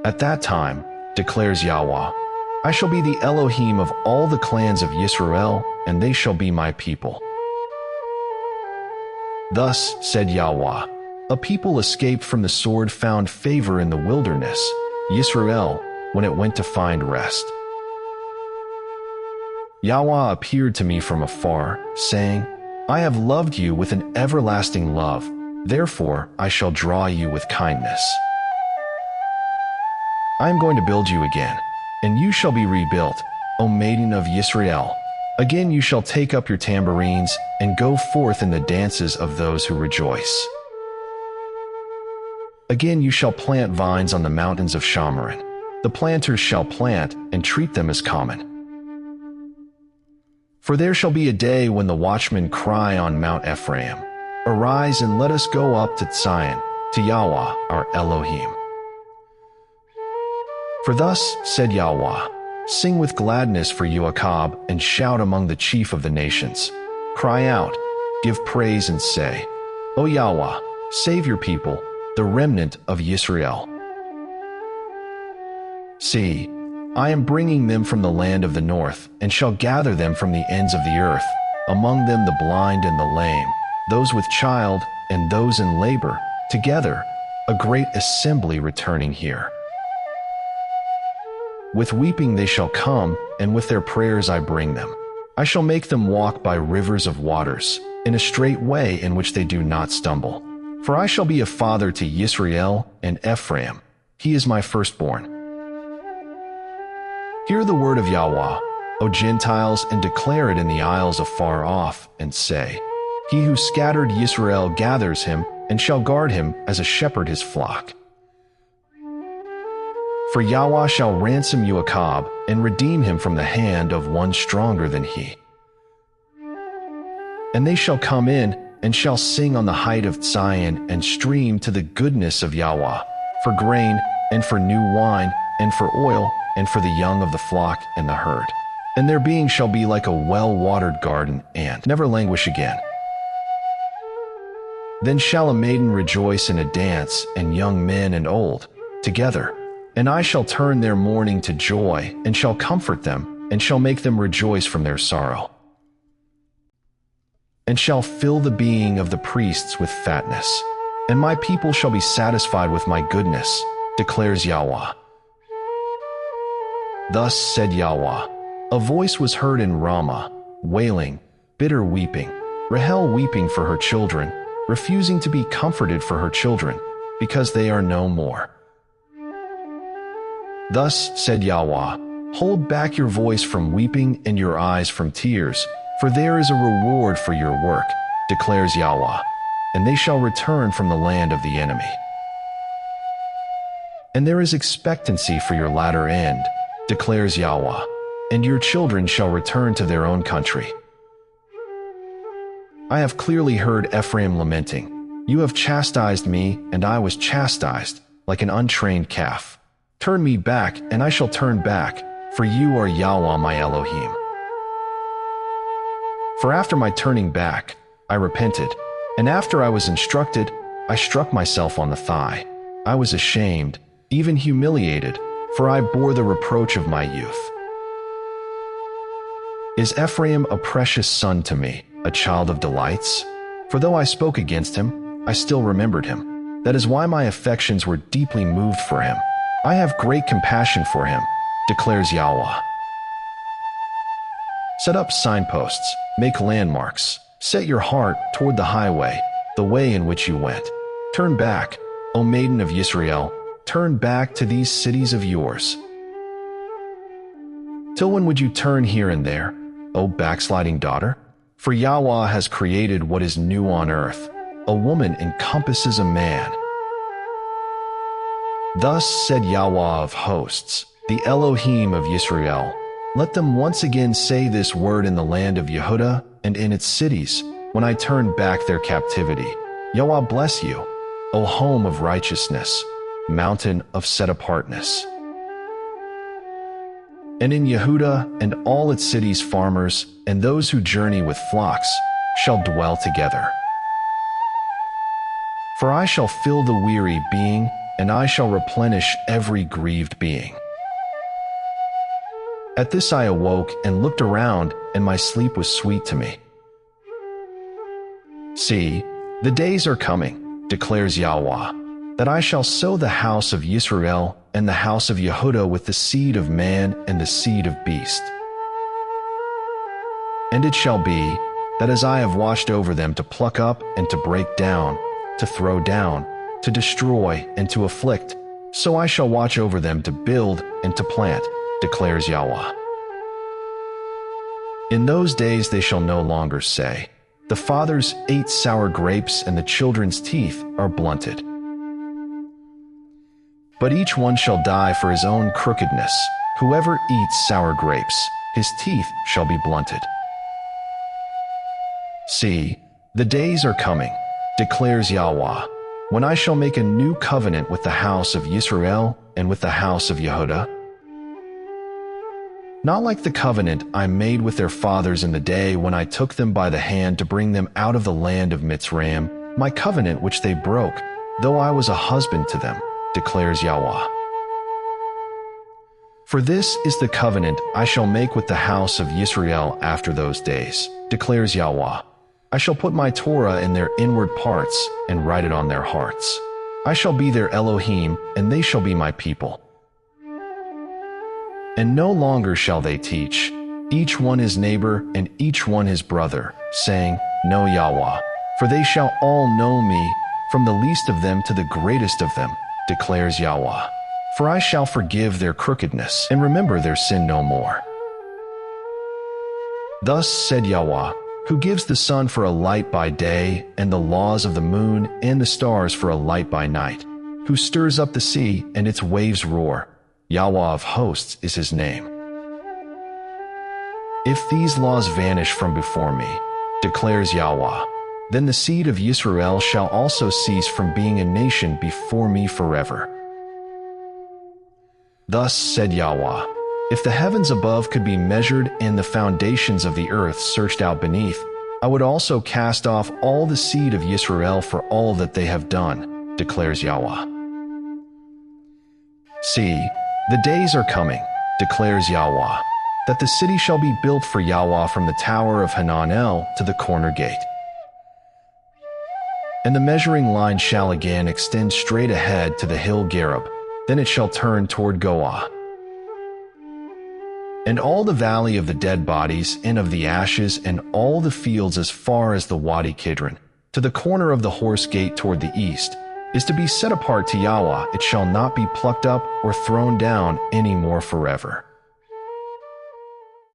At that time, declares Yahweh, I shall be the Elohim of all the clans of Yisrael, and they shall be my people. Thus said Yahweh, a people escaped from the sword found favor in the wilderness, Yisrael, when it went to find rest. Yahweh appeared to me from afar, saying, I have loved you with an everlasting love, therefore I shall draw you with kindness. I am going to build you again, and you shall be rebuilt, O maiden of Yisrael. Again you shall take up your tambourines, and go forth in the dances of those who rejoice. Again you shall plant vines on the mountains of Shamaron. The planters shall plant, and treat them as common. For there shall be a day when the watchmen cry on Mount Ephraim, Arise and let us go up to Zion, to Yahweh our Elohim. For thus said Yahweh, Sing with gladness for Joachab, and shout among the chief of the nations. Cry out, give praise and say, O Yahweh, save your people, the remnant of Yisrael. See, I am bringing them from the land of the north, and shall gather them from the ends of the earth, among them the blind and the lame, those with child and those in labor, together, a great assembly returning here. With weeping they shall come, and with their prayers I bring them. I shall make them walk by rivers of waters, in a straight way in which they do not stumble. For I shall be a father to Yisrael and Ephraim. He is my firstborn. Hear the word of Yahweh, O Gentiles, and declare it in the isles afar off, and say, He who scattered Yisrael gathers him, and shall guard him as a shepherd his flock. For Yahweh shall ransom Joachab, and redeem him from the hand of one stronger than he. And they shall come in, and shall sing on the height of Zion, and stream to the goodness of Yahweh, for grain, and for new wine, and for oil, and for the young of the flock and the herd. And their being shall be like a well-watered garden, and never languish again. Then shall a maiden rejoice in a dance, and young men and old, together. And I shall turn their mourning to joy, and shall comfort them, and shall make them rejoice from their sorrow. And shall fill the being of the priests with fatness. And my people shall be satisfied with my goodness, declares Yahweh. Thus said Yahweh, a voice was heard in Ramah, wailing, bitter weeping, Rahel weeping for her children, refusing to be comforted for her children, because they are no more. Thus said Yahweh, hold back your voice from weeping and your eyes from tears, for there is a reward for your work, declares Yahweh, and they shall return from the land of the enemy. And there is expectancy for your latter end, declares Yahweh, and your children shall return to their own country. I have clearly heard Ephraim lamenting, You have chastised me, and I was chastised, like an untrained calf. Turn me back, and I shall turn back, for you are Yahweh my Elohim. For after my turning back, I repented, and after I was instructed, I struck myself on the thigh. I was ashamed, even humiliated, for I bore the reproach of my youth. Is Ephraim a precious son to me, a child of delights? For though I spoke against him, I still remembered him. That is why my affections were deeply moved for him. I have great compassion for him, declares Yahweh. Set up signposts, make landmarks, set your heart toward the highway, the way in which you went. Turn back, O maiden of Yisrael, turn back to these cities of yours. Till when would you turn here and there, O backsliding daughter? For Yahweh has created what is new on earth. A woman encompasses a man. Thus said Yahweh of hosts, the Elohim of Yisrael, let them once again say this word in the land of Yehudah and in its cities, when I turn back their captivity. Yahweh bless you, O home of righteousness, mountain of set-apartness. And in Yehudah and all its cities farmers and those who journey with flocks shall dwell together. For I shall fill the weary being and I shall replenish every grieved being." At this I awoke and looked around, and my sleep was sweet to me. "See, the days are coming, declares Yahweh, that I shall sow the house of Yisrael and the house of Yehudah with the seed of man and the seed of beast. And it shall be, that as I have watched over them to pluck up and to break down, to throw down, to destroy and to afflict, so I shall watch over them to build and to plant, declares Yahweh. In those days they shall no longer say, 'The fathers ate sour grapes and the children's teeth are blunted.' But each one shall die for his own crookedness. Whoever eats sour grapes, his teeth shall be blunted. See, the days are coming, declares Yahweh, when I shall make a new covenant with the house of Yisrael and with the house of Yehudah. Not like the covenant I made with their fathers in the day when I took them by the hand to bring them out of the land of Mitzrayim, my covenant which they broke, though I was a husband to them, declares Yahweh. For this is the covenant I shall make with the house of Yisrael after those days, declares Yahweh. I shall put my Torah in their inward parts and write it on their hearts. I shall be their Elohim, and they shall be my people. And no longer shall they teach, each one his neighbor and each one his brother, saying, 'Know Yahweh,' for they shall all know me, from the least of them to the greatest of them, declares Yahweh. For I shall forgive their crookedness and remember their sin no more. Thus said Yahweh, who gives the sun for a light by day and the laws of the moon and the stars for a light by night, who stirs up the sea and its waves roar. Yahweh of hosts is his name. If these laws vanish from before me, declares Yahweh, then the seed of Yisrael shall also cease from being a nation before me forever. Thus said Yahweh, if the heavens above could be measured and the foundations of the earth searched out beneath, I would also cast off all the seed of Yisrael for all that they have done, declares Yahweh. See, the days are coming, declares Yahweh, that the city shall be built for Yahweh from the tower of Hananel to the corner gate. And the measuring line shall again extend straight ahead to the hill Gareb, then it shall turn toward Goah. And all the valley of the dead bodies and of the ashes and all the fields as far as the Wadi Kidron, to the corner of the horse gate toward the east, is to be set apart to Yahweh. It shall not be plucked up or thrown down any more forever.